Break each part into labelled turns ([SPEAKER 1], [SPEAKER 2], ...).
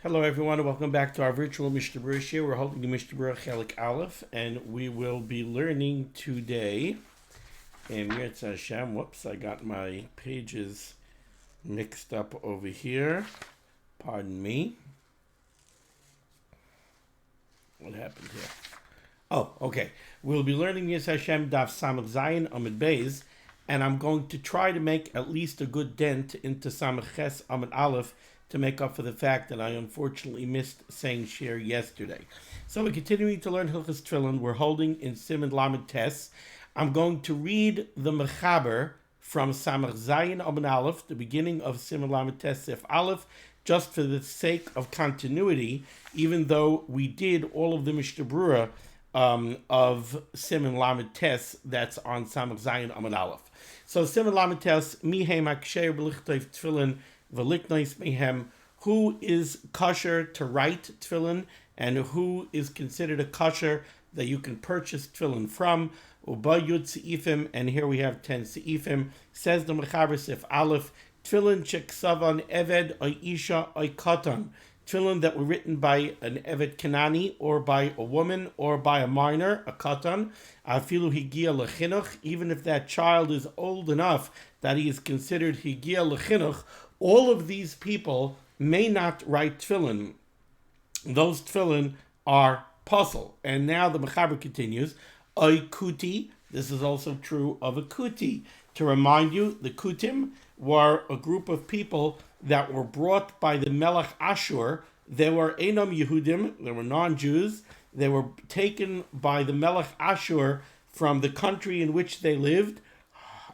[SPEAKER 1] Hello everyone and welcome back to our virtual Mishnah Berurah share. We're holding the Mishnah Berurah Chelik Aleph and we will be learning today in Yetz Hashem. Whoops, I got my pages mixed up over here. Pardon me. What happened here? Oh, okay. We'll be learning Yetz Hashem Daf Samach Zayin Amud Beis, and I'm going to try to make at least a good dent into Samach Ches Amud Aleph to make up for the fact that I unfortunately missed saying share yesterday. So we're continuing to learn Hilchos Tefillin. We're holding in Siman Lamed Tes. I'm going to read the Mechaber from Samach Zayin Amud Aleph, the beginning of Siman Lamed Tes Sif Aleph, just for the sake of continuity, even though we did all of the Mishnah Berurah of Siman Lamed Tes that's on Samach Zayin Amud Aleph. So Siman Lamed Tes, Mihem HaKsher B'lichtov Tefillin, V'liknois mehem, who is kosher to write tefillin and who is considered a kosher that you can purchase tefillin from. Uba yud seifim, and here we have 10 seifim. Says the Mechaber Sif Aleph, tefillin sheksavan eved oy isha oy katan, tefillin that were written by an eved Kanani or by a woman or by a minor, a katan, afilu higia lechinuch, even if that child is old enough that he is considered higia lechinuch. All of these people may not write tefillin. Those tefillin are puzzle. And now the Mechaber continues, Oy kuti, this is also true of a kuti. To remind you, the kutim were a group of people that were brought by the Melech Ashur. They were Enam Yehudim, they were non-Jews. They were taken by the Melech Ashur from the country in which they lived,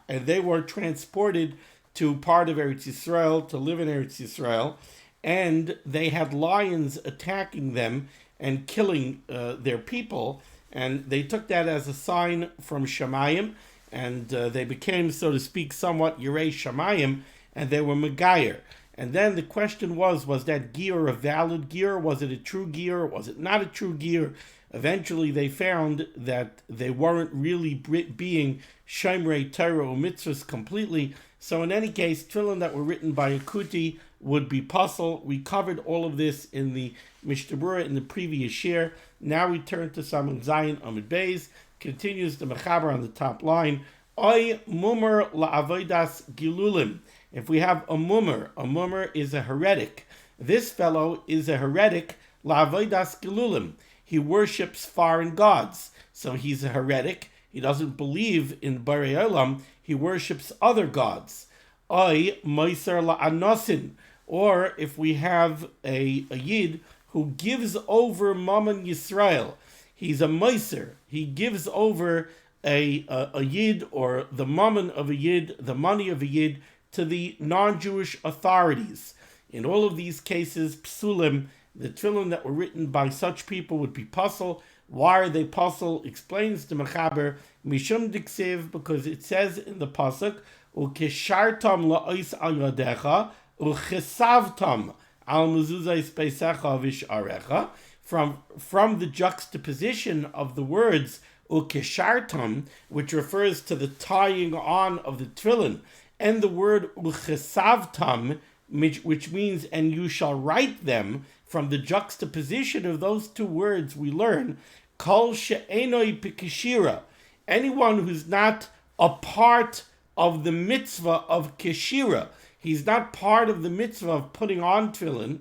[SPEAKER 1] and they were transported to part of Eretz Yisrael, to live in Eretz Yisrael, and they had lions attacking them and killing their people, and they took that as a sign from Shamayim, and they became, so to speak, somewhat Yirei Shamayim, and they were Megayer. And then the question was that gear a valid gear? Was it a true gear? Was it not a true gear? Eventually they found that they weren't really being Shomrei Torah or mitzvahs completely. So in any case, tefillin that were written by a kuti would be puzzle. We covered all of this in the Mishnah Berurah in the previous year. Now we turn to Samach Zayin Amud Beis. Continues the Mechaber on the top line. Oy mumar la'avodas gilulim. If we have a mumar is a heretic. This fellow is a heretic la'avodas gilulim. He worships foreign gods. So he's a heretic. He doesn't believe in Barei Olam. He worships other gods. Oy moiser la'anosin. Or if we have a yid who gives over Mammon Yisrael. He's a moiser. He gives over a yid or the mammon of a yid, the money of a yid, to the non-Jewish authorities. In all of these cases, psulim, the tefillin that were written by such people would be puzzle. Why are they puzzle? Explains the Mechaber, Mishum Diksiv, because it says in the pasuk, Ukeshartam la'ois al yadecha, uchesavtam al mezuzais peisecha visharecha. From the juxtaposition of the words ukeshartam, which refers to the tying on of the tefillin, and the word uchesavtam, which means and you shall write them. From the juxtaposition of those two words, we learn kol she'enoi pikishira, anyone who's not a part of the mitzvah of kishira, he's not part of the mitzvah of putting on tefillin,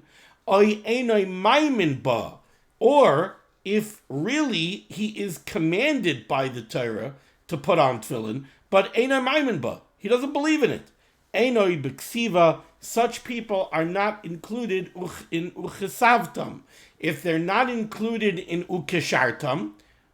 [SPEAKER 1] oy enoi maimin ba, or if really he is commanded by the Torah to put on tefillin, but enoi maimin ba, he doesn't believe in it. Enoi b'ksiva, such people are not included in uchesavtam. If they're not included in ukeshartam,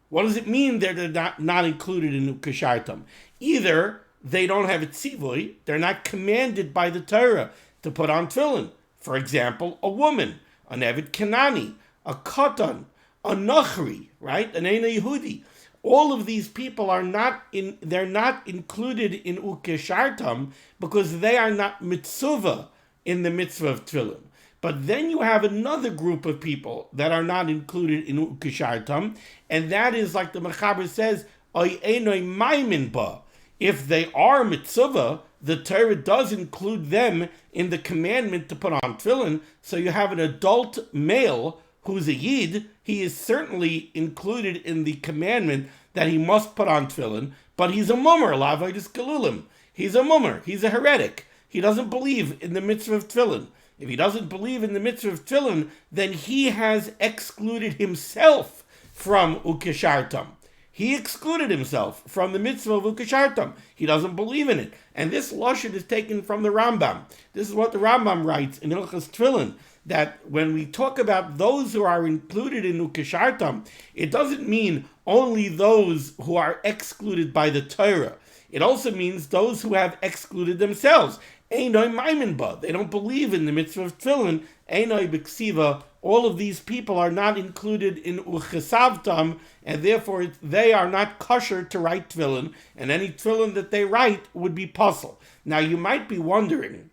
[SPEAKER 1] what does it mean they're not included in ukeshartam? Either they don't have a tzivui, they're not commanded by the Torah to put on tefillin. For example, a woman, an eved Kanani, a katan, a nachri, right, an Eina Yehudi. All of these people are they're not included in ukeshartam because they are not mitzvah in the mitzvah of tefillin. But then you have another group of people that are not included in ukeshartam, and that is, like the Mechaber says, oy enoi maimin ba. If they are mitzvah, the Torah does include them in the commandment to put on tefillin. So you have an adult male who's a yid, he is certainly included in the commandment that he must put on tefillin, but he's a mummer, la'avodas gelulim. He's a mummer, he's a heretic. He doesn't believe in the mitzvah of tefillin. If he doesn't believe in the mitzvah of tefillin, then he has excluded himself from ukeshartam. He excluded himself from the mitzvah of ukeshartam. He doesn't believe in it. And this lashon is taken from the Rambam. This is what the Rambam writes in Hilchos Tefillin, that when we talk about those who are included in ukeshartam, it doesn't mean only those who are excluded by the Torah. It also means those who have excluded themselves. Einoi maimin. They don't believe in the mitzvah of tefillin. Einoi b'ksiva. All of these people are not included in uchesavtam, and therefore they are not kosher to write tefillin, and any tefillin that they write would be puzzle. Now you might be wondering,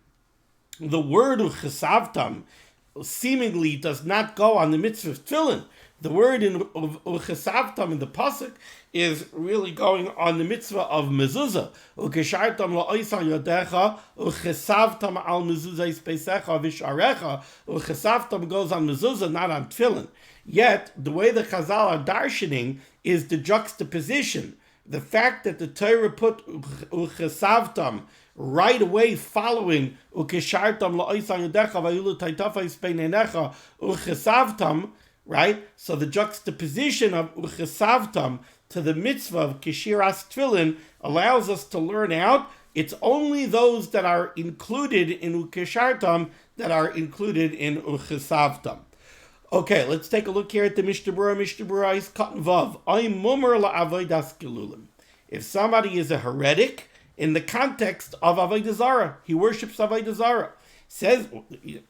[SPEAKER 1] the word uchesavtam seemingly does not go on the mitzvah of tefillin. The word in uchesavtam in the pasuk is really going on the mitzvah of mezuzah. Ukeshartam la'oisal yodecha, uchesavtam al mezuzah ispesecha visharecha. Uchesavtam goes on mezuzah, not on tefillin. Yet, the way the Chazal are darshaning is the juxtaposition. The fact that the Torah put uchesavtam right away following ukeshartam la'oisal yodecha vayulu taitafa ispeinenecha uchesavtam, right? So the juxtaposition of uchesavtam to the mitzvah of kishiras tefillin allows us to learn out it's only those that are included in ukeshartam that are included in uchesavtam. Okay, let's take a look here at the Mishnah Berurah. Mishnah Berurah is cotton vav. I'm mumar la'avodas gelulim. If somebody is a heretic in the context of avodah zarah, he worships avodah zarah. Says,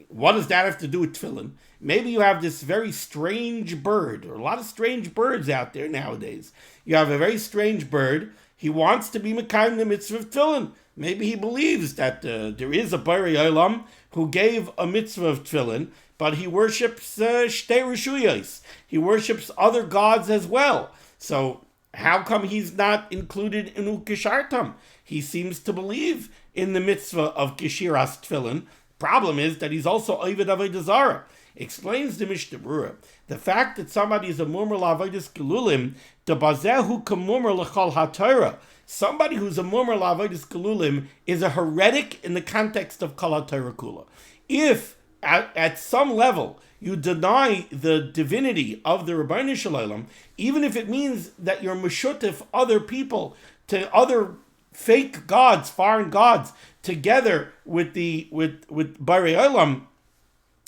[SPEAKER 1] what does that have to do with tefillin? Maybe you have this very strange bird, or a lot of strange birds out there nowadays. You have a very strange bird. He wants to be mekayim the mitzvah of tefillin. Maybe he believes that there is a Borei Olam who gave a mitzvah of tefillin, but he worships shtei reshuyos. He worships other gods as well. So how come he's not included in ukeshartam? He seems to believe in the mitzvah of kishiras tefillin. Problem is that he's also Ovid Avodah Zarah. Explains the Mishnah Berurah, the fact that somebody is a mumar la'avodas gelulim, the bazehu kamumar l'chol HaTorah. Somebody who's a mumar la'avodas gelulim is a heretic in the context of kol HaTorah kula. If at some level you deny the divinity of the Rebbeinu Shalom, even if it means that you're meshutif other people to other fake gods, foreign gods, together with Borei Olam,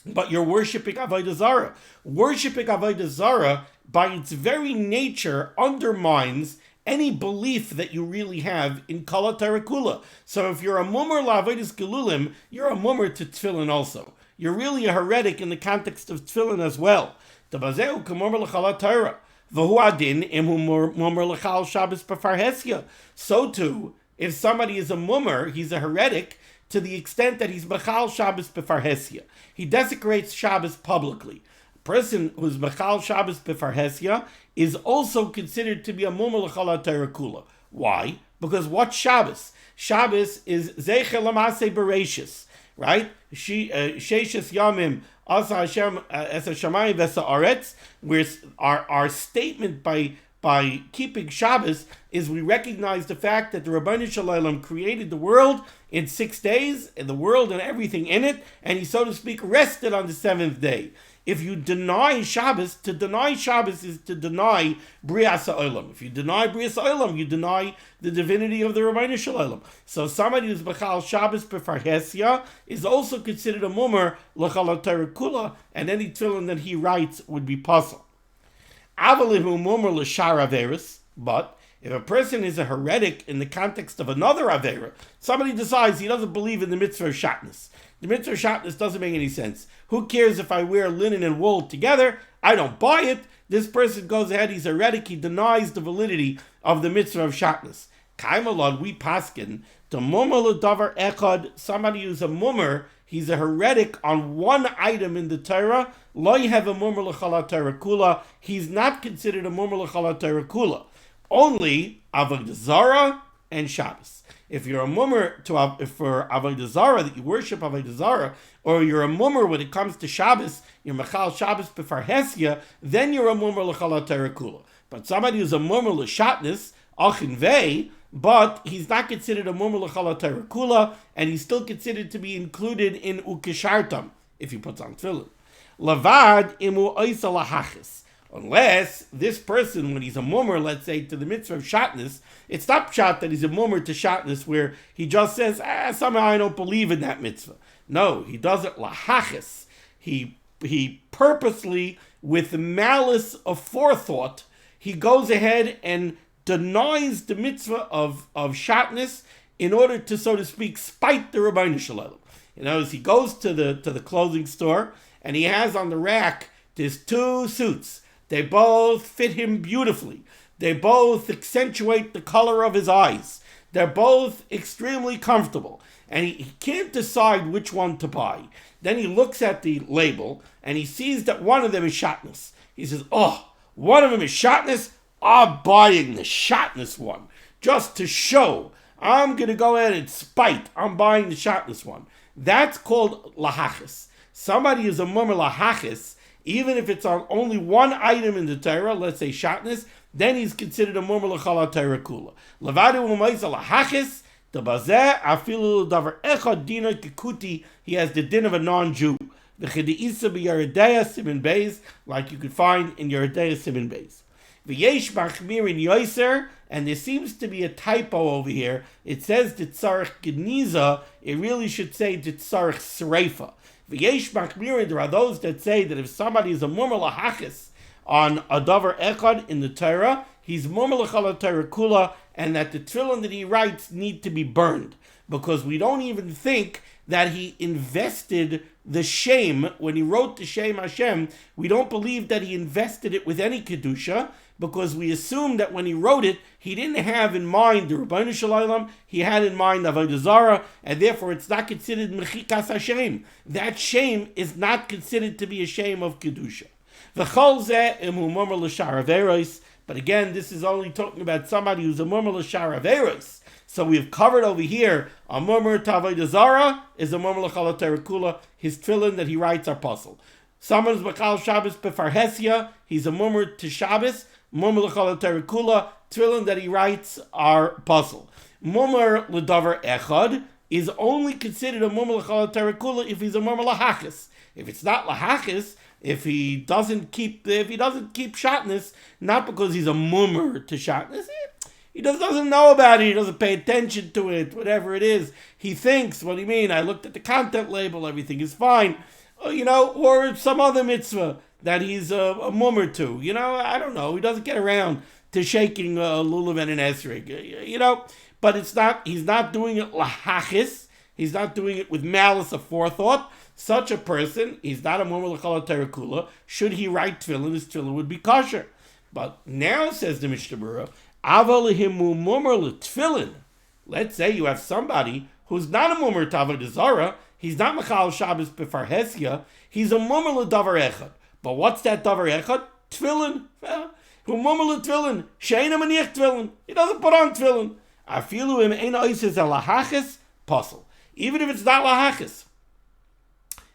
[SPEAKER 1] but you're worshipping avodah zarah. Worshipping avodah zarah, by its very nature, undermines any belief that you really have in kol HaTorah kula. So if you're a mumar la'avodas gelulim, you're a mumar to tefillin also. You're really a heretic in the context of tefillin as well. The bazeu k'mumar l'chol HaTorah. V'hu adin im hu mumar l'chal Shabbos b'farhesia. So too, if somebody is a mumar, he's a heretic to the extent that he's mechal Shabbos b'farhesia. He desecrates Shabbos publicly. A person who's mechal Shabbos b'farhesia is also considered to be a mumar l'chol HaTorah kula. Why? Because what's Shabbos? Shabbos is zeicher l'masei bereishis, right? Sheishes yamim asa Hashem es hashamayim v'esa aretz, where our statement by keeping Shabbos is we recognize the fact that the Rebbeinu Shalom created the world in 6 days, and the world and everything in it, and he, so to speak, rested on the seventh day. If you deny Shabbos, to deny Shabbos is to deny Brias HaOlam. If you deny Brias HaOlam, you deny the divinity of the Rebbeinu Shalom. So somebody who's B'chal Shabbos B'farhesia is also considered a mumar l'chol HaTorah kula, and any tefillin that he writes would be puzzle. Avalihu mumar l'shar averis, but if a person is a heretic in the context of another avera, somebody decides he doesn't believe in the mitzvah of shatnez. The mitzvah of shatnez doesn't make any sense. Who cares if I wear linen and wool together? I don't buy it. This person goes ahead, he's a heretic, he denies the validity of the mitzvah of shatnez. Kaimalad, we paskin, the mumar l'davar echad, somebody who's a mumar, he's a heretic on one item in the Torah, lo yehev a mumar l'chol HaTorah kula, he's not considered a mumar l'chol HaTorah kula. Only avodah zarah and Shabbos. If you're a mummer for Avodah Zarah, that you worship Avodah Zarah, or you're a mummer when it comes to Shabbos, you're Mechal Shabbos b'far Hesya, then you're a mummer l'chal HaTorah kula. But somebody who's a mummer l'shatnis, achin vei, but he's not considered a mummer l'chal HaTorah kula, and he's still considered to be included in ukeshartam, if he puts on tefillin. Lavad imu oisa lahachis. Unless this person, when he's a mummer, let's say, to the mitzvah of shatnez, it's not pshat that he's a mummer to shatnez where he just says, somehow I don't believe in that mitzvah. No, he does it lahachis. He purposely, with malice of forethought, he goes ahead and denies the mitzvah of shatnez in order to, so to speak, spite the Rabbeinu Shalom. You know, as he goes to the clothing store and he has on the rack, there's two suits. They both fit him beautifully. They both accentuate the color of his eyes. They're both extremely comfortable. And he can't decide which one to buy. Then he looks at the label and he sees that one of them is shatnez. He says, one of them is shatnez? I'm buying the shatnez one. Just to show. I'm going to go ahead and spite. I'm buying the shatnez one. That's called lahachis. Somebody is a mummer lahachis, even if it's on only one item in the Torah, let's say shatnez, then he's considered a mummer l'chal HaTorah kula. Levadu u'moisa lahachis, the bazeh afilu davar echad dina kikuti, he has the din of a non-Jew. The chedi'isa b'Yeridea Siman Beis, like you could find in Yeridea Siman Beis. V'yesh machmir in yoiser, and there seems to be a typo over here. It says ditzarech geniza, it really should say ditzarech sreifa. V'yesh machmirin, there are those that say that if somebody is a mummer lahachis on a davar echad in the Torah, he's mummer l'chal HaTorah kula, and that the tefillin that he writes need to be burned, because we don't even think that he invested the shame when he wrote the Shem Hashem. We don't believe that he invested it with any kedusha, because we assume that when he wrote it, he didn't have in mind the Rabbeinu Shalom, he had in mind Avodah Zarah, and therefore it's not considered mechikas hashem. That shame is not considered to be a shame of kedusha. V'chol zeh imu mummer l'shar averos. But again, this is only talking about somebody who's a mummer l'shar averos. So we've covered over here, a mummer to Avodah Zarah is a mummer l'chal HaTorah kula. His tefillin that he writes are puzzle. Someone's Mechal Shabbos b'far Hesya, he's a mummer to Shabbos, mummer l'chal HaTorah kula, tefillin that he writes are puzzle. Mummer l'davar echad is only considered a mummer l'chal HaTorah kula if he's a mummer lahachis. If it's not lahachis, if he doesn't keep shatnez, not because he's a mummer to shatnez, he doesn't know about it, he doesn't pay attention to it, whatever it is. He thinks, what do you mean? I looked at the content label, everything is fine. Or some other mitzvah that he's a mummer to. I don't know. He doesn't get around to shaking lulav and an esrog. But he's not doing it lahachis. He's not doing it with malice of forethought. Such a person, he's not a mummer l'chal HaTorah kula. Should he write tefillin, his tefillin would be kosher. But now, says the Mishnah Berurah, aval himu mummer l'tefillin. Let's say you have somebody who's not a mummer to Avodah Zarah. He's not Mechal Shabbos b'far Hesya. He's a mummer l'davar echad. But what's that davar echad? Tefillin. Who mummer l'tefillin? She'ena maniach tefillin. He doesn't put on tefillin. Afilu im ein oises el lahachis puzzle. Even if it's not lahachis,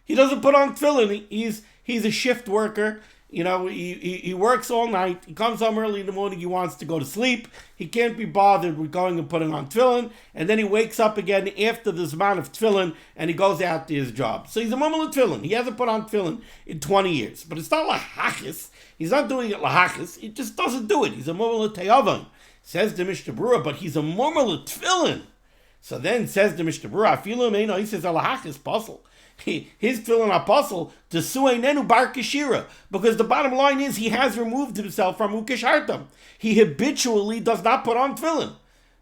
[SPEAKER 1] he doesn't put on tefillin. He's a shift worker. He works all night. He comes home early in the morning. He wants to go to sleep. He can't be bothered with going and putting on tefillin. And then he wakes up again after the Siman of tefillin and he goes out to his job. So he's a mummer tefillin. He hasn't put on tefillin in 20 years. But it's not lahachis. He's not doing it lahachis. He just doesn't do it. He's a mummer te'avon. Says the Mishnah Berurah, but he's a mummer tefillin. So then says the Mishnah Berurah, afilu meino, he says lahachis puzzle. His tefillin apostle to sueinenu bar kashira, because the bottom line is he has removed himself from ukeshartam. He habitually does not put on tefillin,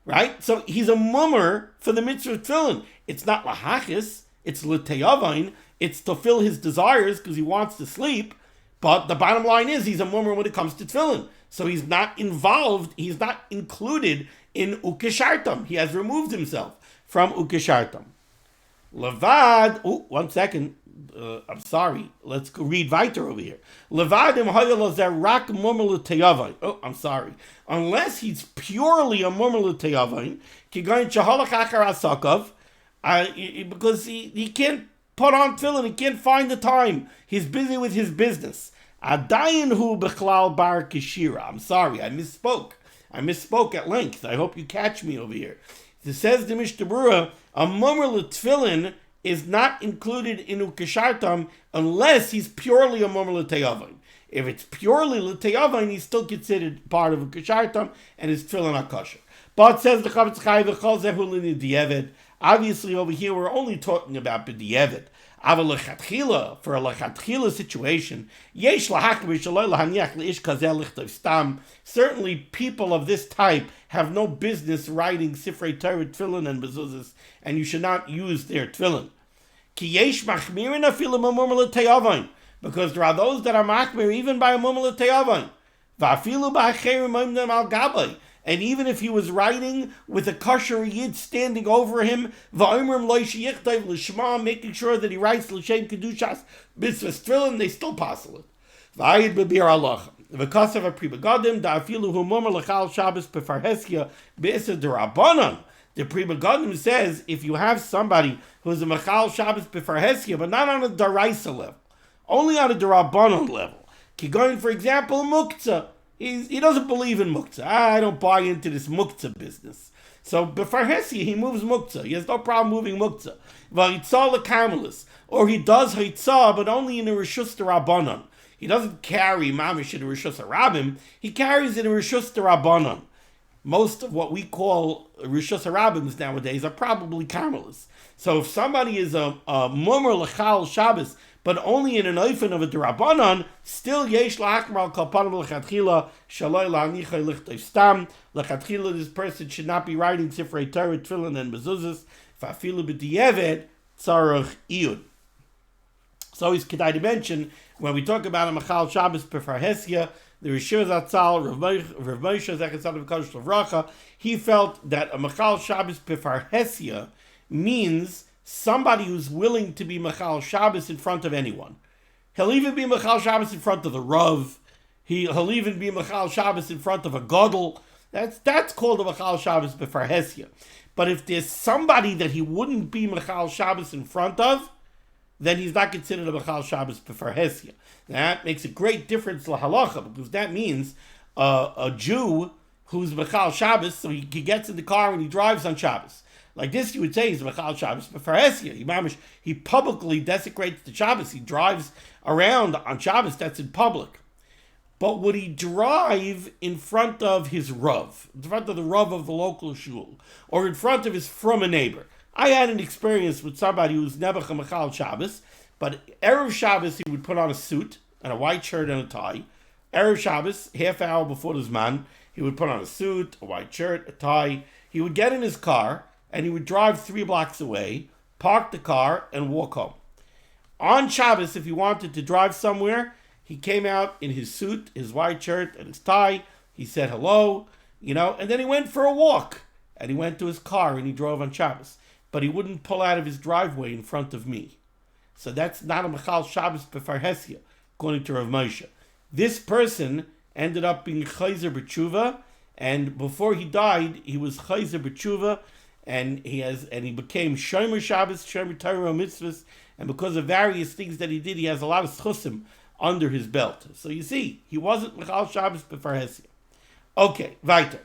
[SPEAKER 1] right? So he's a mummer for the mitzvah of tefillin. It's not lahachis, it's l'teyavain, it's to fill his desires because he wants to sleep. But the bottom line is he's a mummer when it comes to tefillin. So he's not involved, he's not included in ukeshartam. He has removed himself from ukeshartam. Levad, one second, I'm sorry. Let's go read weiter over here. Levadim hayalo zerak murmel teyavain. Oh, I'm sorry. Unless he's purely a murmel teyavain, kigayin shahalach achar asakov, because he can't put on tefillin, he can't find the time. He's busy with his business. Adayin hu bechlal bar kishira. I'm sorry, I misspoke. I misspoke at length. I hope you catch me over here. It says the Mishnah Berurah, a murmel tefillin is not included in ukeshartam unless he's purely a murmel teyavain. If it's purely l'teyavain, he's still considered part of ukeshartam and his tefillin are kosher. But says the Chavetz Chaim v'chol zehu l'nidiyeved. Obviously, over here we're only talking about b'diyeved. Aval lechatchila, for a lechatchila situation, yesh lahakbir shaloi lahaniach leish kazeh lichtov stam. Certainly, people of this type have no business writing sifrei Torah, tefillin, and mezuzahs, and you should not use their tefillin. Ki yesh machmirin afilu murmel teyavain, because there are those that are machmir even by a murmel teyavain. Va'afilu ba'acherim oimdem al gabay. And even if he was writing with a kosher yid standing over him, making sure that he writes l'shem kedushas mitzvahs tefillin, they still passel it. V'ayid b'bir halacha. V'kasav ha'pribagodim da'afilu hu murmel l'chal Shabbos b'farheskia b'isa d'Rabbanan. The pribagodim says if you have somebody who's a mechal Shabbos b'farheskia, but not on a daraisa level, only on a d'Rabbanan level. Kigoyin, for example, muktzah. He doesn't believe in muktzah. I don't buy into this muktzah business. So b'farhesia, he moves muktzah. He has no problem moving muktzah. V'hitzah l'kamelis. Or he does hitzah, but only in a rishus d'Rabbanan. He doesn't carry mamish in a rishus harabim. He carries in a rishus d'Rabbanan. Most of what we call rishus harabims nowadays are probably kamelis. So if somebody is a mummer l'chal Shabbos, but only in an oifen of a d'Rabbanan, still yesh la'akmar al kalpanim l'chatchila shaloi la'anichai lichtoi stam. L'chatchila, this person should not be writing sifrei Torah, tefillin, and mezuzahs. Fa'afilu b'di'eved tzarech iyud. So he's kedai to mention, when we talk about a machal Shabbos b'farhesia, the Rishir Zatzal, Rav Moshe Zechet Tzaddik V'Kodesh L'Vracha, he felt that a machal Shabbos b'farhesia means somebody who's willing to be Machal Shabbos in front of anyone. He'll even be Machal Shabbos in front of the Rav. He'll even be Machal Shabbos in front of a Gadol. That's called a Machal Shabbos b'farhesia. But if there's somebody that he wouldn't be Machal Shabbos in front of, then he's not considered a Machal Shabbos b'farhesia. That makes a great difference to halacha, because that means a Jew who's Machal Shabbos, so he gets in the car and he drives on Shabbos. Like this, you would say he's Machal Shabbos b'farhesia. He publicly desecrates the Shabbos. He drives around on Shabbos. That's in public. But would he drive in front of his Rav, in front of the Rav of the local shul, or in front of his from a neighbor? I had an experience with somebody who's never Machal Shabbos, but Erev Shabbos he would put on a suit and a white shirt and a tie. Erev Shabbos, half hour before the Zman, he would put on a suit, a white shirt, a tie. He would get in his car, and he would drive 3 blocks away, park the car, and walk home. On Shabbos, if he wanted to drive somewhere, he came out in his suit, his white shirt, and his tie. He said hello, and then he went for a walk. And he went to his car, and he drove on Shabbos. But he wouldn't pull out of his driveway in front of me. So that's not a Machal Shabbos b'farhesia, according to Rav Moshe. This person ended up being Chayzer b'tshuva, and before he died, he was Chayzer b'tshuva, and he became Shomer Shabbos, Shomer Torah mitzvahs, and because of various things that he did, he has a lot of schusim under his belt. So you see, he wasn't Machal Shabbos b'farhesia. Okay, weiter.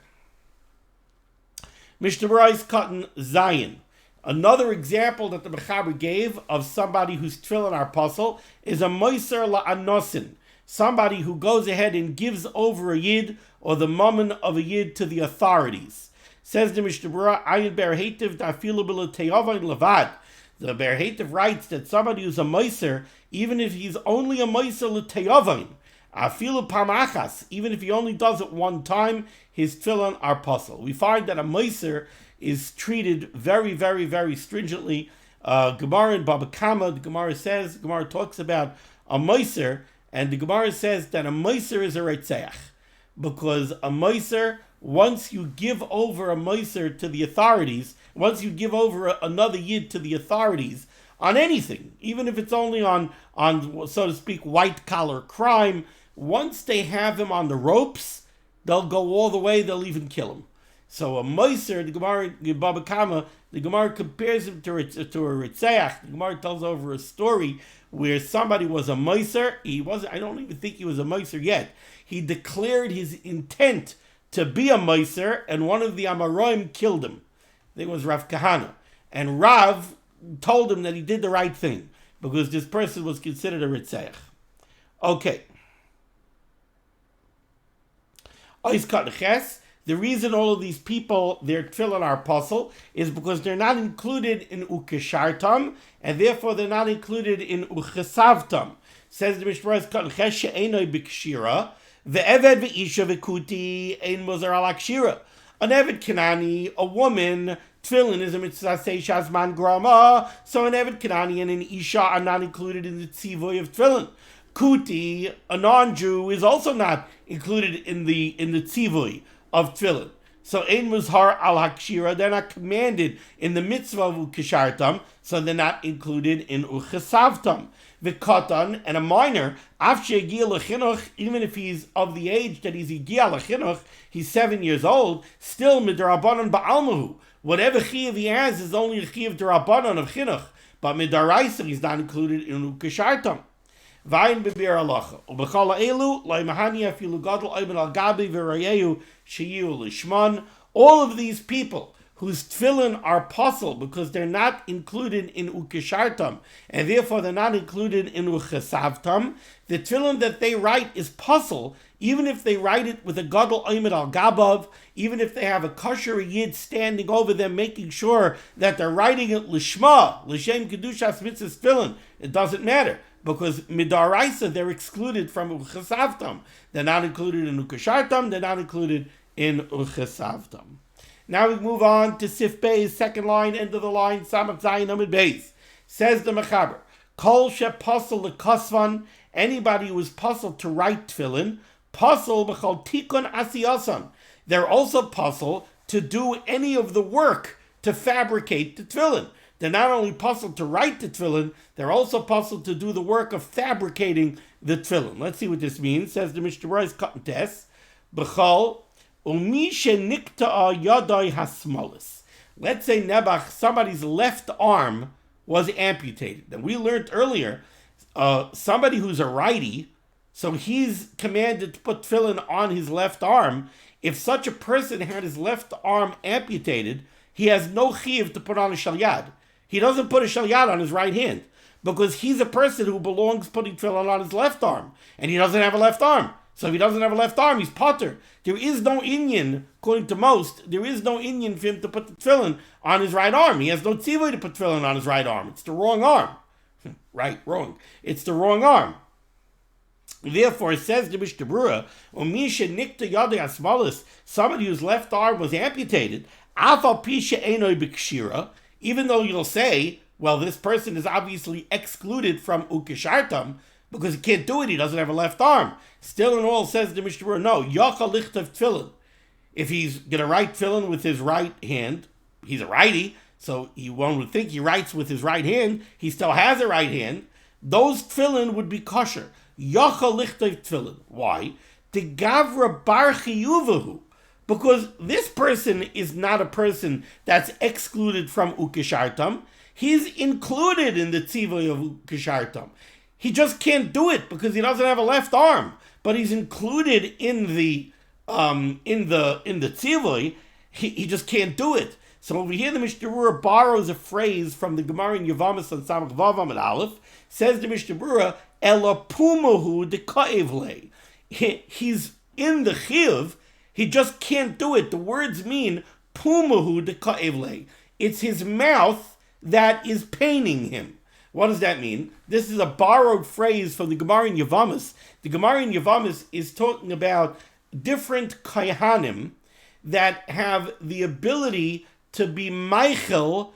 [SPEAKER 1] Mishnah Berurah is cutting Zion. Another example that the Mechaber gave of somebody whose tefillin are puzzle is a moiser la'anosin, somebody who goes ahead and gives over a yid or the mammon of a yid to the authorities. Says the Mishnah Berurah, Ayin ber heitiv da'afilu b'leteyovain levad. The ber heitiv writes that somebody who's a moiser, even if he's only a moiser l'teyovain, afilu pamachas, even if he only does it one time, his tefillin are puzzle. We find that a moiser is treated very, very, very stringently. Gemara in Baba Kama, the Gemara talks about a moiser, and the Gemara says that a moiser is a retzeach, because a moiser, once you give over a moiser to the authorities, once you give over another yid to the authorities, on anything, even if it's only on so to speak, white-collar crime. Once they have him on the ropes, they'll go all the way, they'll even kill him. So a Moiser, the Gemara, Baba Kama, the Gemara compares him to a Ritzeach. The Gemara tells over a story where somebody was a Moiser. I don't even think he was a Moiser yet. He declared his intent to be a Moiser, and one of the Amaroim killed him. I think it was Rav Kahana. And Rav told him that he did the right thing, because this person was considered a Ritzeach. Okay. The reason all of these people, their tefillin are apostle, is because they're not included in ukeshartam, and therefore they're not included in uchesavtam. Says the Mishnah Berurah, she'enoi b'kshira, ve'eved ve'isha ve'kuti ein mozar al akshira. An eved Kanani, a woman, tefillin is a mitzvah seishas man grama, so an eved Kanani and an isha are not included in the tzivoy of tefillin. Kuti, a non-Jew, is also not included in the tzivoy of tefillin. So ein muzhar al hakshira, they're not commanded in the mitzvah of ukeshartam, so they're not included in uchesavtam. V'katan, and a minor, af she'egia lechinuch, even if he's of the age that he's egia lechinuch, he's 7 years old, still midrabanan ba'almahu. Whatever chiyuv he has is only a chiyuv derabanan of chinuch, but midaraisa he's not included in ukeshartam. Vayin b'bir alacha. Ubechal elu, loy mahani afilu gadol oimen al gabi v'rayehu sheyu lishman. All of these people whose tefillin are apostle because they're not included in ukeshartam, and therefore they're not included in uchesavtam, the tefillin that they write is apostle, even if they write it with a gadol oimen al gabav, even if they have a kosher yid standing over them making sure that they're writing it lishma, l'shem kedushas mitzvahs tefillin, it doesn't matter. Because midaraisa, they're excluded from uchesavtam. They're not included in ukeshartam, they're not included in uchesavtam. Now we move on to Sif Beis, second line, end of the line, Samach Zayin Amid Beis. Says the Mechaber, Kol she pasel lekosvan, anybody who is puzzled to write tefillin, puzzle b'chol tikun asiyasan. They're also puzzled to do any of the work to fabricate the tefillin. They're not only puzzled to write the tefillin, they're also puzzled to do the work of fabricating the tefillin. Let's see what this means. Says the Mishnah Berurah Cotton Test, B'chol umi shenikta'a yadai hasmalis. Let's say Nebuch, somebody's left arm was amputated. And we learned earlier, somebody who's a righty, so he's commanded to put tefillin on his left arm. If such a person had his left arm amputated, he has no chiyuv to put on a shalyad. He doesn't put a shalyad on his right hand because he's a person who belongs putting tefillin on his left arm, and he doesn't have a left arm. So if he doesn't have a left arm, he's potter. There is no inyan, according to most, there is no inyan for him to put the tefillin on his right arm. He has no tzivoy to put tefillin on his right arm. It's the wrong arm. Right, wrong. It's the wrong arm. Therefore, it says the Mishnah Berurah, Umisha nikta yadei asmalis, somebody whose left arm was amputated, afal pisha enoi b'kshira, even though you'll say, well, this person is obviously excluded from ukeshartam because he can't do it, he doesn't have a left arm. Still in all, says the Mishnah Berurah, no, yacha lichtav tefillin. If he's going to write tefillin with his right hand, he's a righty, so one would think he writes with his right hand, he still has a right hand, those tefillin would be kosher. Yacha lichtav tefillin. Why? The gavra bar chiyuvahu. Because this person is not a person that's excluded from ukeshartam. He's included in the tzivoy of ukeshartam. He just can't do it because he doesn't have a left arm. But he's included in the tzivoy. He just can't do it. So over here, the Mishnah Berurah borrows a phrase from the Gemara in Yavamas on Samach Vav Amud Aleph. Says the Mishnah Berurah, Elapumahu de ka'evle. He's in the chiyuv. He just can't do it. The words mean pumahu de ka'evle. It's his mouth that is paining him. What does that mean? This is a borrowed phrase from the Gemara in Yavamas. The Gemara in Yavamas is talking about different kaihanim that have the ability to be meichel,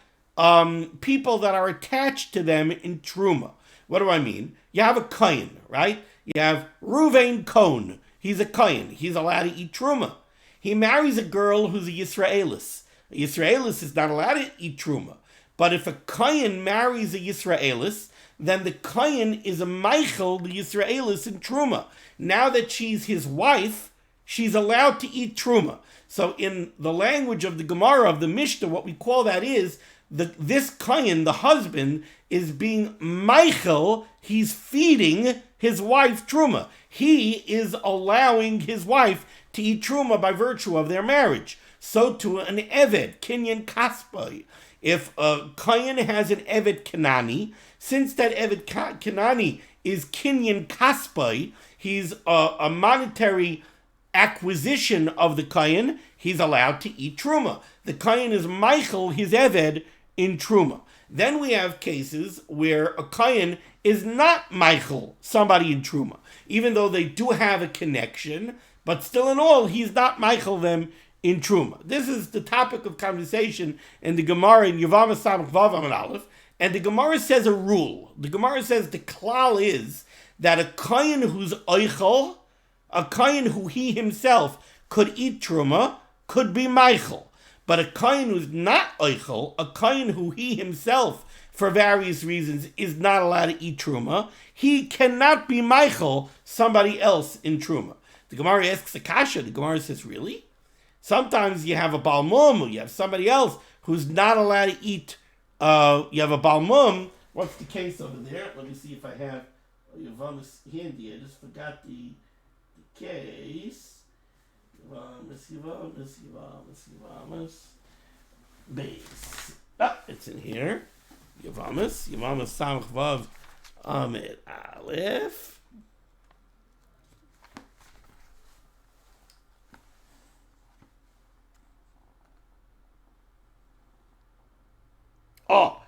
[SPEAKER 1] people that are attached to them in truma. What do I mean? You have a kohen, right? You have Ruvain Kohen. He's a kohen. He's allowed to eat truma. He marries a girl who's a Yisraelis. A Yisraelis is not allowed to eat truma. But if a Kohen marries a Yisraelis, then the Kohen is a Michael, the Yisraelis, in Truma. Now that she's his wife, she's allowed to eat Truma. So in the language of the Gemara, of the Mishnah, what we call that is, this Kohen, the husband, is being Michael, he's feeding his wife Truma. He is allowing his wife to eat Truma by virtue of their marriage. So to an Eved, Kinyan Kaspai, if a Kohen has an Eved Kanani, since that Eved Kanani is Kinyan Kaspai, he's a monetary acquisition of the Kohen, he's allowed to eat Truma. The Kohen is Michael, his Eved, in Truma. Then we have cases where a Kohen is not Michael, somebody in Truma. Even though they do have a connection, but still in all, he's not Michael them in Truma. This is the topic of conversation in the Gemara in Yevamos Samach Vav Amud Aleph, and the Gemara says a rule. The Gemara says the klal is that a Kohen who's Eichel, a Kohen who he himself could eat Truma, could be Michael. But a Kohen who's not Eichel, a Kohen who he himself, for various reasons, is not allowed to eat Truma, he cannot be Michael, somebody else in Truma. The Gemara asks a kasha. The Gemara says, really? Sometimes you have a balmum, you have somebody else who's not allowed to eat. You have a balmum. What's the case over there? Let me see if I have Yevamos handy. I just forgot the case. Yevamos. Base. Ah, it's in here. Yevamos Samach Vav Amud Aleph. Oh,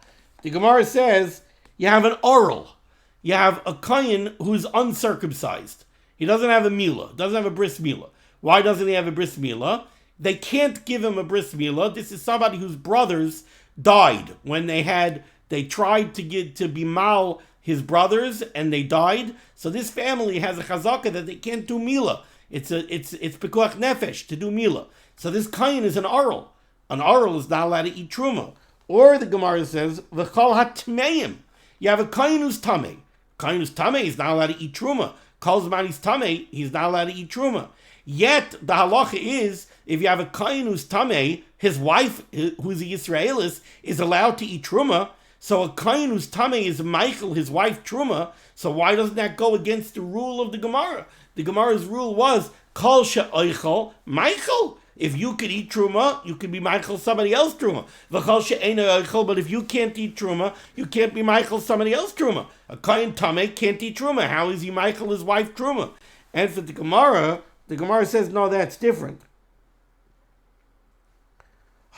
[SPEAKER 1] the Gemara says you have an oral. You have a Kohen who's uncircumcised. He doesn't have a milah, doesn't have a bris milah. Why doesn't he have a bris milah? They can't give him a bris milah. This is somebody whose brothers died when they tried to be mal his brothers and they died. So this family has a chazaka that they can't do milah. It's pekuach nefesh to do milah. So this Kohen is an oral. An oral is not allowed to eat truma. Or the Gemara says, v'chol hatmeim. You have a Kohen who's tamei. Kohen who's tamei is not allowed to eat truma. Kol zman he's tamei, he's not allowed to eat truma. Yet the halacha is, if you have a Kohen who's tamei, his wife, who's a Yisraelis, is allowed to eat truma. So a Kohen who's tamei is Michael, his wife truma. So why doesn't that go against the rule of the Gemara? The Gemara's rule was kol she'oichel Michael. If you could eat truma, you could be Michael somebody else truma. V'chol she'eino oichel, but if you can't eat truma, you can't be Michael somebody else truma. A Kohen tamei can't eat truma. How is he Michael his wife truma? And for the Gemara says no, that's different.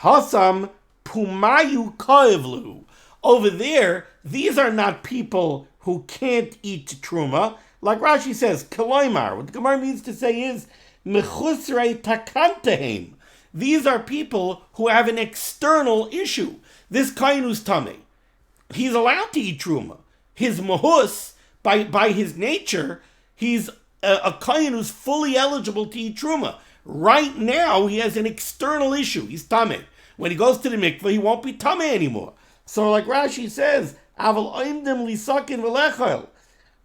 [SPEAKER 1] Hasam pumayu koevlu. Over there, these are not people who can't eat truma. Like Rashi says, koloimar. What the Gemara means to say is mechusrei takantehem. These are people who have an external issue. This Kohen who's tamei, he's allowed to eat truma. His mahus, by his nature, he's a Kohen who's fully eligible to eat truma. Right now, he has an external issue. He's tamei. When he goes to the mikveh, he won't be tamei anymore. So, like Rashi says, aval oimdim lisakin v'lechel,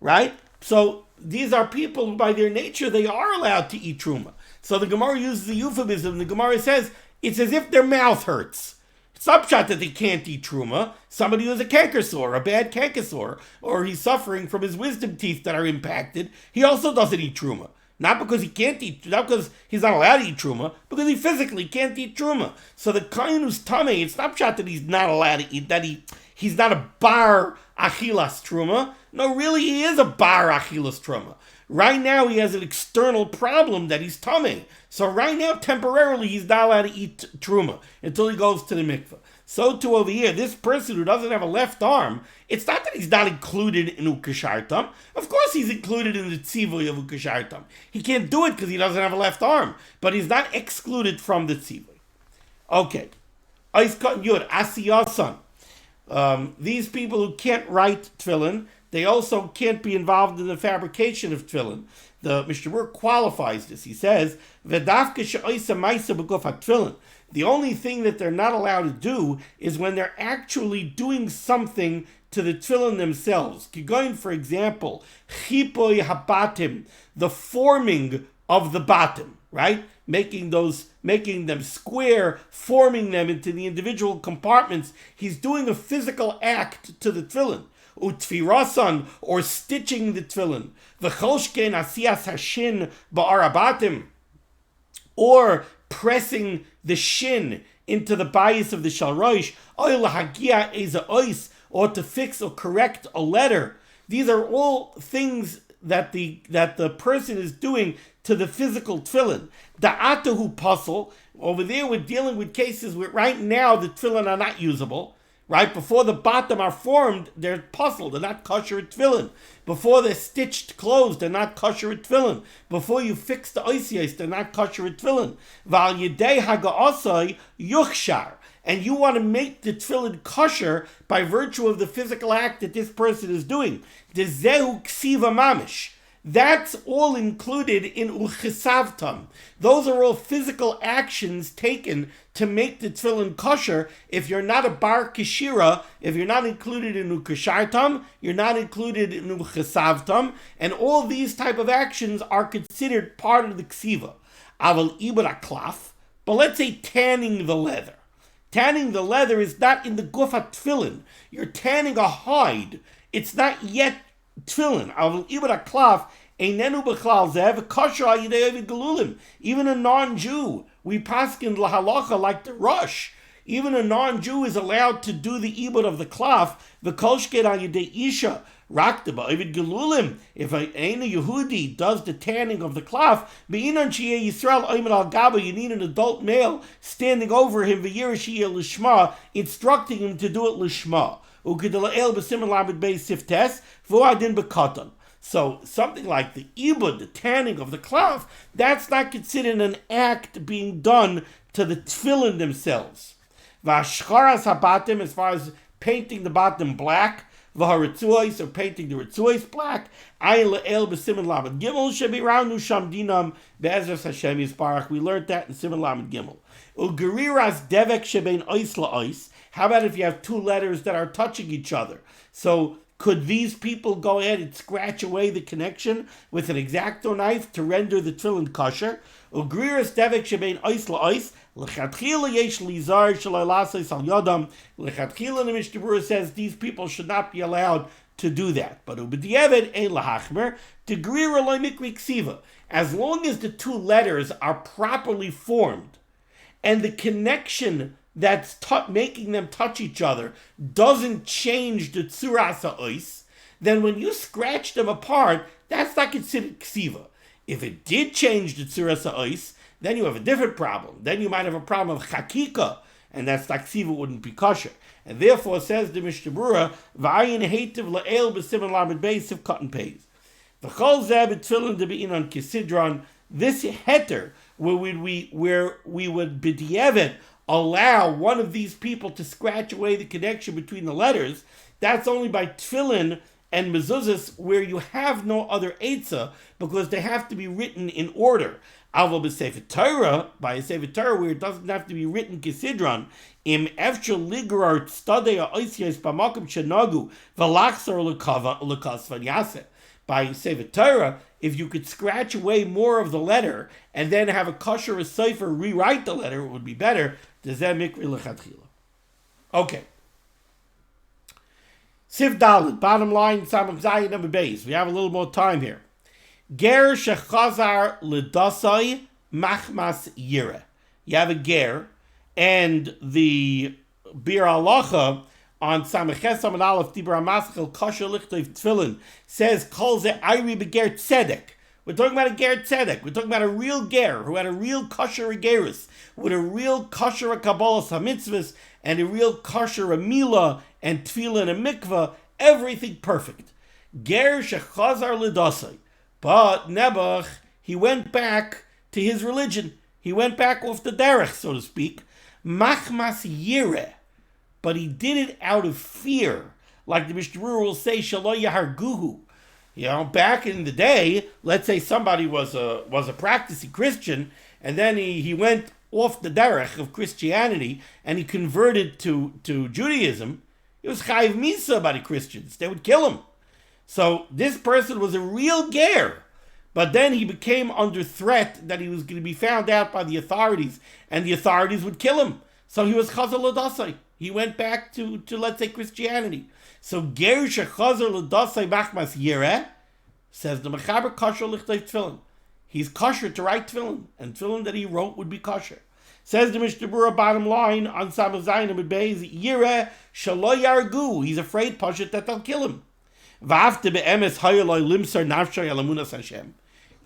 [SPEAKER 1] right? So these are people who, by their nature, they are allowed to eat truma. So the Gemara uses the euphemism. The Gemara says it's as if their mouth hurts. It's not shot that they can't eat truma. Somebody who has a canker sore, a bad canker sore, or he's suffering from his wisdom teeth that are impacted, he also doesn't eat truma. Not because he can't eat, not because he's not allowed to eat truma, because he physically can't eat truma. So the Kohen who's tamei, it's not shot that he's not allowed to eat, that he's not a bar achilas truma. No, really, he is a bar achilas truma. Right now, he has an external problem that he's tamei. So right now, temporarily, he's not allowed to eat truma until he goes to the mikveh. So too over here, this person who doesn't have a left arm, it's not that he's not included in ukashartam. Of course he's included in the tzivoy of ukashartam. He can't do it because he doesn't have a left arm. But he's not excluded from the tzivoy. Okay. Oiskot yud, asiyasan. These people who can't write tefillin, they also can't be involved in the fabrication of tefillin. The Mishnah Berurah qualifies this. He says, "V'dafke she'oisa ma'isa b'guf ha'tefillin." The only thing that they're not allowed to do is when they're actually doing something to the tefillin themselves. Kigoin, for example, chipoy habatim, the forming of the bottom, right? Making them square, forming them into the individual compartments. He's doing a physical act to the tefillin. Utfirasan, or stitching the tefillin. V'cholshken asiyas hashin ba'arabatim, or pressing the shin into the bias of the shalroish, or to fix or correct a letter. These are all things that the person is doing to the physical tefillin. Da'atahu puzzle. Over there, we're dealing with cases where right now the tefillin are not usable. Right before the bottom are formed, they're puzzled. They're not kosher tefillin. Before they're stitched closed, they're not kosher tefillin. Before you fix the oisios, they're not kosher tefillin. Val yedei haga'asai yuchshar. And you want to make the tefillin kosher by virtue of the physical act that this person is doing. Dezehu ksiva mamish. That's all included in uchesavtam. Those are all physical actions taken to make the tefillin kosher. If you're not a bar kishira, if you're not included in ukeshartam, you're not included in uchesavtam, and all these type of actions are considered part of the ksiva. Aval ibra klaf, but let's say tanning the leather. Tanning the leather is not in the gufa tefillin. You're tanning a hide. It's not yet tefillin. Even a non-Jew, we paskin lahalacha like the rush. Even a non-Jew is allowed to do the ibud of the klaf. The kolshket al yedei isha rakta ba'avid gelulim. If a Yehudi does the tanning of the klaf, be'inan sheyeh Yisrael oimed al gaba, you need an adult male standing over him v'yirish yeh lishma, instructing him to do it lishma. So something like the ibud, the tanning of the klaf, that's not considered an act being done to the tefillin themselves. V'ashcharas habatim, as far as painting the bottom black, v'haritzuos, or painting the ritzuos black, ayin le'el b'siman lamed gimel shebiranu sham dinam be'ezras Hashem yisparach. We learned that in Siman lamed gimel. Ugeriras devek shebein ois la'ois. How about if you have two letters that are touching each other? So could these people go ahead and scratch away the connection with an X-Acto knife to render the tefillin kosher? Ugriras devek shebein ois la'ois. L'chatchila yesh lizar shalalasais al yodam. L'chatchila, the Mishnah Berurah says these people should not be allowed to do that. But ubediavad ein lahachmer degrira loy mikri ksiva. As long as the two letters are properly formed and the connection that's making them touch each other doesn't change the tzuras ha'ois, then when you scratch them apart, that's not considered ksiva. If it did change the tzuras ha'ois, then you have a different problem. Then you might have a problem of chakika, and that's like ksiva wouldn't be kosher. And therefore, says the Mishnah Berurah, v'ayin heitiv la'el b'siman lamed beis of cotton pays. V'chol zeh b'tefillin debein on kisidron, this heter, where we would b'di'evet allow one of these people to scratch away the connection between the letters, that's only by tefillin and mezuzahs where you have no other eitzah, because they have to be written in order. Aval b'sefer Torah, by a sefer Torah where it doesn't have to be written kisidron, im efshel ligrar tzadei ha'oisios b'makom shenagu v'lachzor l'kas v'nyaseh. By sefer Torah, if you could scratch away more of the letter and then have a kosher sefer rewrite the letter, it would be better. Okay. Siv Dalet, bottom line, Samach Zayin number base. We have a little more time here. Ger shechazar l'dasai machmas yira. You have a ger, and the Bir Halacha on Samach Samad Aleph Dibra Maschel Kosher Lichtov Tefillin says Kol Ze Ayri Beger Tzedek. We're talking about a ger tzedek. We're talking about a real ger who had a real kosher regerus, with a real kosher kabbalas hamitzvahs, and a real kosher amila and tefillin and mikvah, everything perfect. Ger shechazar l'dasai. But Nebuch, he went back to his religion. He went back off the derech, so to speak. Machmas yireh. But he did it out of fear. Like the Mishnah Berurah will say, Shalo Yaharguhu. You know, back in the day, let's say somebody was a practicing Christian, and then he went off the derech of Christianity and he converted to Judaism, he was chayiv misa by the Christians. They would kill him. So this person was a real ger. But then he became under threat that he was going to be found out by the authorities, and the authorities would kill him. So he was chazar l'dasai. He went back to let's say Christianity. So ger shechazar l'dasai machmas yireh, says the mechaber kosher lichtay tefillin. He's kosher to write tefillin, and tefillin that he wrote would be kosher. Says the Mishnah Berurah, bottom line on Samach Zayin Amud Beis, yireh shelo yargu. He's afraid pashat that they'll kill him. V'afte be'emes hayoloi limsar nafshay al amunas Hashem.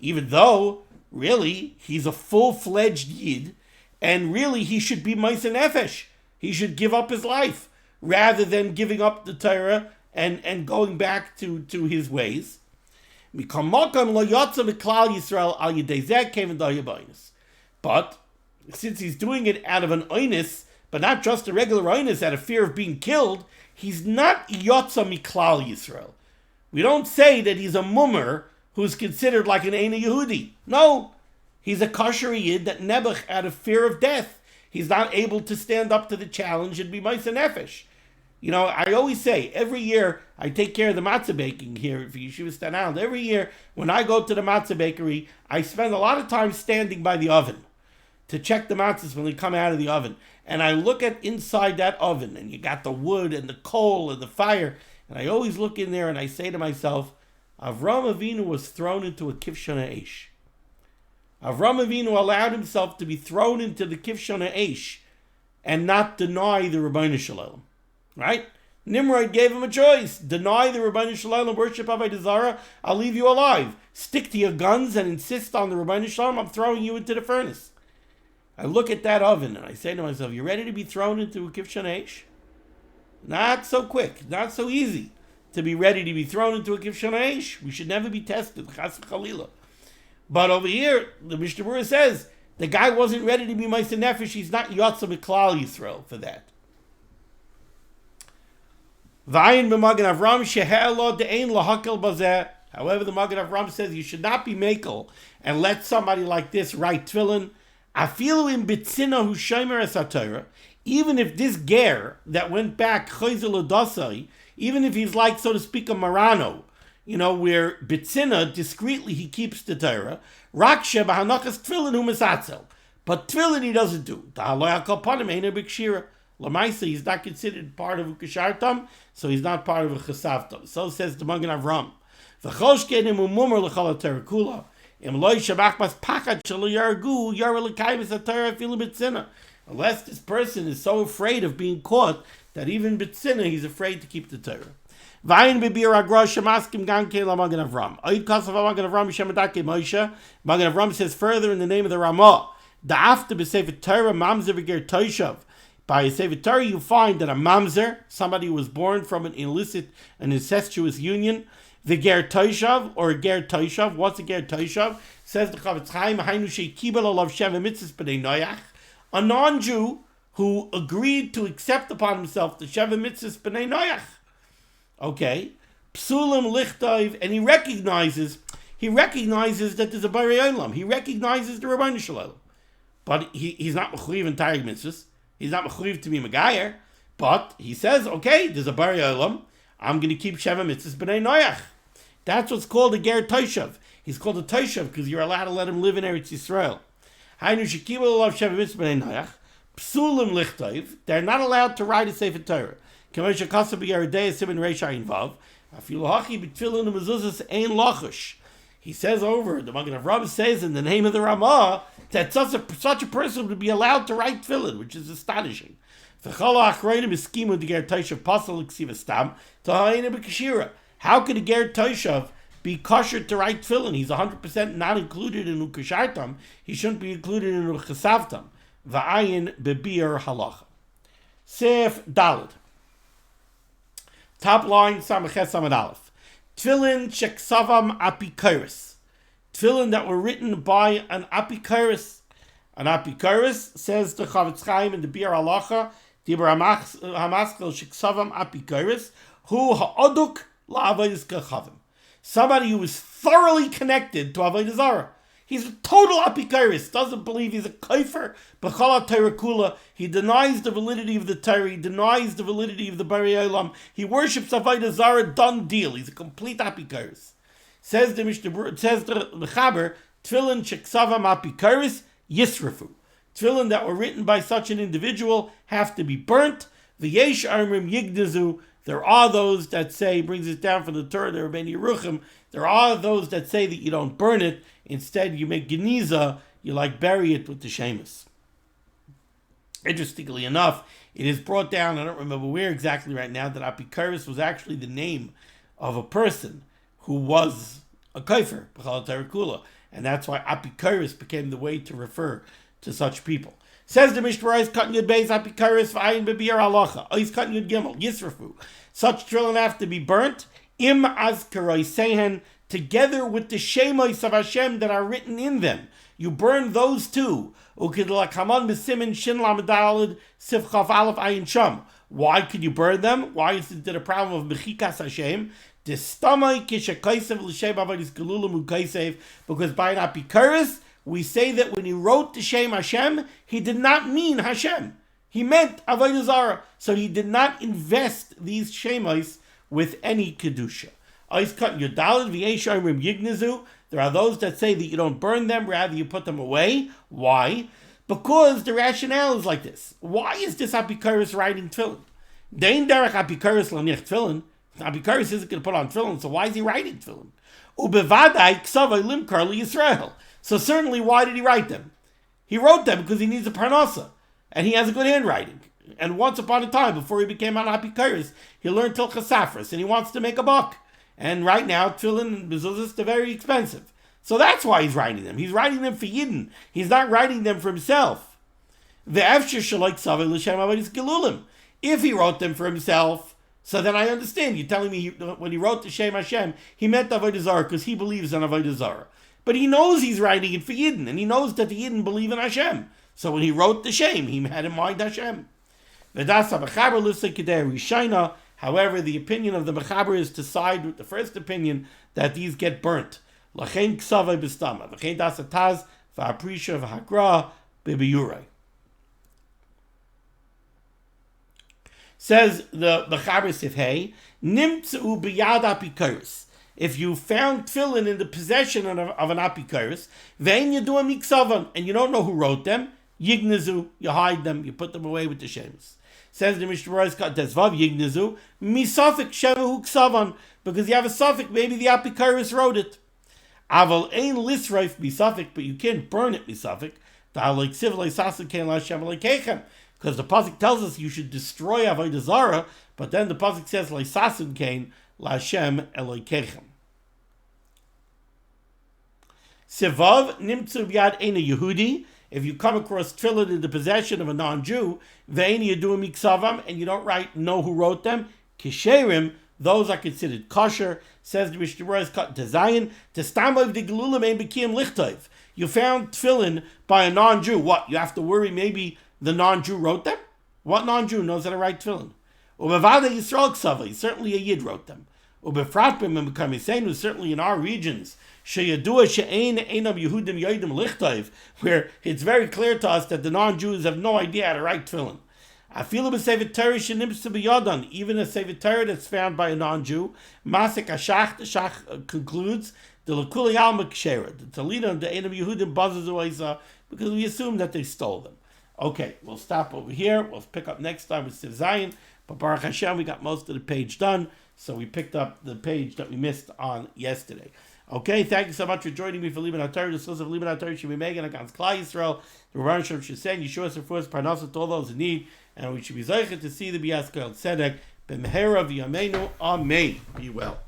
[SPEAKER 1] Even though, really, he's a full-fledged Yid, and really he should be Ma'aseh Nefesh. He should give up his life, rather than giving up the Torah and going back to his ways. But, since he's doing it out of an oinus, but not just a regular oinus, out of fear of being killed, he's not Yotza Miklal Yisrael. We don't say that he's a mummer, who's considered like an Eina Yehudi. No, he's a kosher Yid that Nebuch, out of fear of death, he's not able to stand up to the challenge and be Ma'aseh Nefesh. You know, I always say, every year I take care of the matzah baking here for Yeshiva Staten Island. Every year when I go to the matzah bakery, I spend a lot of time standing by the oven to check the matzahs when they come out of the oven. And I look at inside that oven, and you got the wood and the coal and the fire, and I always look in there and I say to myself, Avram Avinu was thrown into a kivshon ha'esh. Avram Avinu allowed himself to be thrown into the kivshon ha'esh and not deny the Ribbono Shel Olam. Right? Nimrod gave him a choice. Deny the Ribbono Shel Olam, worship Avodah Zarah, I'll leave you alive. Stick to your guns and insist on the Ribbono Shel Olam, I'm throwing you into the furnace. I look at that oven and I say to myself, you ready to be thrown into a kivshon ha'esh? Not so quick, not so easy to be ready to be thrown into a kivshon ha'esh. We should never be tested, chas v'chalila. But over here, the Mishnah Berurah says, the guy wasn't ready to be Ma'aseh Nefesh, he's not Yotza Miklal Yisrael for that. V'ayin b'magen Avram shehe'elo de'ein lahakel bazeh. However, the Magen Avram says you should not be makel and let somebody like this write tefillin. Afilu in bitzina hu shomer es HaTorah. Even if this ger that went back chayzer l'dasai, even if he's like, so to speak, a Marano, you know, where bitzina, discreetly he keeps the Torah, rakshe b'hanachas tefillin hu mesatzel. But tefillin he doesn't do. Ta'aloy hakol panim eina b'kshira. L'maisa, he's not considered part of a kashartam, so he's not part of a chesavtam. So says the Magen Avram. V'chosh kenim umumar l'chol HaTorah kula. Unless this person is so afraid of being caught that even bitzina he's afraid to keep the Torah. Magen Avram says further in the name of the Ramah, by a Sefer Torah you find that a mamzer, somebody who was born from an illicit and incestuous union, the ger toishav or a ger toishav. What's a ger toishav? Says the Chavetz Chaim, hainu sheikibel alav sheva mitzvahs b'nei noyach, a non-Jew who agreed to accept upon himself the sheva mitzvahs b'nei noyach. Okay, psulim lichtov, and he recognizes that there's a Borei Olam. He recognizes the Ribbono Shel Olam, but he's not mechuyev in Taryag mitzvahs. He's not mechuyev to be megayer, but he says, okay, there's a Borei Olam. I'm going to keep Sheva Mitzvahs B'nai Noyach. That's what's called a Ger Toshav. He's called a Toshav because you're allowed to let him live in Eretz Yisrael. Hainu Shekibel Olav Sheva Mitzvahs B'nai Noyach. Psulim Lichtov. They're not allowed to write a Sefer Torah. K'may Shekasa B'Yeridei Siman Reish Ayin Vav. Afilu Hachi B'Tfilin U'Mezuzas Ein Lachush. He says over, the Magen Avram says in the name of the Ramah, that such a person would be allowed to write tefillin, which is astonishing. How could a ger toshav be kosher to write tefillin? He's 100% not included in ukashartam. He shouldn't be included in uchesavtam. Va'ayin bebir halacha. Sef daled. Top line Samaches Amud Aleph. Tefillin sheksavam apikoros. Tefillin that were written by an apikoros. An apikoros, says the Chavetz Chaim in the Bir Halacha, Dibur Hamaskel Sheksavam Apikoros, who ha'oduk la'avodas kachavim. Somebody who is thoroughly connected to Avodah Zarah. He's a total apikaris, doesn't believe he's a kaifer, b'chala Torah kula. He denies the validity of the Torah, he denies the validity of the Bari Olam. He worships Avodah Zarah, done deal. He's a complete apikaris. Says the Mishnah Berurah, says the Mechaber, Tefillin sheksavam apikaris yisrafu. Tefillin that were written by such an individual have to be burnt. V'yesh armim yigdazu. There are those that say, brings it down from the Torah, the Rebbeinu Yeruchim, there are those that say that you don't burn it, instead you make geniza, you bury it with the shemus. Interestingly enough, it is brought down, I don't remember where exactly right now, that Apikaris was actually the name of a person who was a kaifer, b'chal Torah kula, and that's why Apikaris became the way to refer to such people. Says the Mishnah Berurah, cutting yud beis apikaris v'ayin b'biur halacha. He's cutting yud gimel yisrafu. Such tefillin have to be burnt im azkaroi sehen, together with the shemos of Hashem that are written in them. You burn those two. Ukidlakaman b'siman shin lamadalid sifchaf aleph ayin sham. Why could you burn them? Why is it a problem of mechikas Hashem? Because by an apikaris, we say that when he wrote the Shem Hashem, he did not mean Hashem. He meant Avodah Zarah. So he did not invest these Shemos with any Kedusha. There are those that say that you don't burn them, rather you put them away. Why? Because the rationale is like this. Why is this Apikaris writing Tefillin? Dein derech Apikaris lanich Tefillin. Apikaris isn't going to put on Tefillin, so why is he writing Tefillin? Ubevadai ksavai limkar Yisrael. So certainly, why did he write them? He wrote them because he needs a parnasa, and he has a good handwriting. And once upon a time, before he became an apikaris, he learned Tilchas Safras, and he wants to make a buck. And right now, tefillin and mezuzahs are very expensive. So that's why he's writing them. He's writing them for Yidden. He's not writing them for himself. If he wrote them for himself, so then I understand. You're telling me when he wrote the Shem Hashem, he meant Avodah Zarah because he believes in Avodah Zarah. But he knows he's writing it for Yidden, and he knows that the Yidden believe in Hashem. So when he wrote the Shem, he had in mind Hashem. However, the opinion of the Mechaber is to side with the first opinion that these get burnt. Says the Mechaber Sifhei, Nimtzu b'yad apikaris. If you found tefillin in the possession of an apikaris, vein you do a miksavan, and you don't know who wrote them, yignazu, you hide them, you put them away with the shemus. Says the Mishnah Berurah, desvav yignazu, misafik shemu ksavan, because you have a suffix, maybe the apikaris wrote it. Aval ein lisraif misafik, but you can't burn it misafik. Because the pasuk tells us you should destroy Avodah Zarah, but then the pasuk says leisasin kain Lashem Elokeichem. Sivav nimtzu b'yad eina Yehudi. If you come across tefillin in the possession of a non-Jew, ve'ein yaduim miksavam, and you don't know who wrote them, kisherim, those are considered kosher. Says the Mishnah Berurah, cut to Zion, to stamav de gelulim ein b'kiyam lichtov. You found tefillin by a non-Jew. What? You have to worry maybe the non-Jew wrote them? What non-Jew knows how to write tefillin? Ubevada Yisrael ksava, certainly a Yid wrote them. Ubefratbim and Kamisenu, certainly in our regions, Sheyadua she'ein einam Yehudim yoidim lichtov, where it's very clear to us that the non-Jews have no idea how to write tefillin. Afilu b'sevet Torah shenimtzu b'yodan, even a sevet Torah that's found by a non-Jew. Masik Ashach, the Shach concludes, the L'kuli Alma Kshera, the Talita, the Einam Yehudim buzzes away, because we assume that they stole them. Okay, we'll stop over here. We'll pick up next time with Siv Zion. But Baruch Hashem, we got most of the page done, so we picked up the page that we missed on yesterday. Okay, thank you so much for joining me for limud HaTorah. The source of limud HaTorah should be Megan against Klal Yisrael. The Rebbeinu Shem should send Yeshua Sefus Parnasa to all those in need, and we should be zeicher to see the Biyaskal Tzedek b'mehera v'yameinu. Amen. Be well.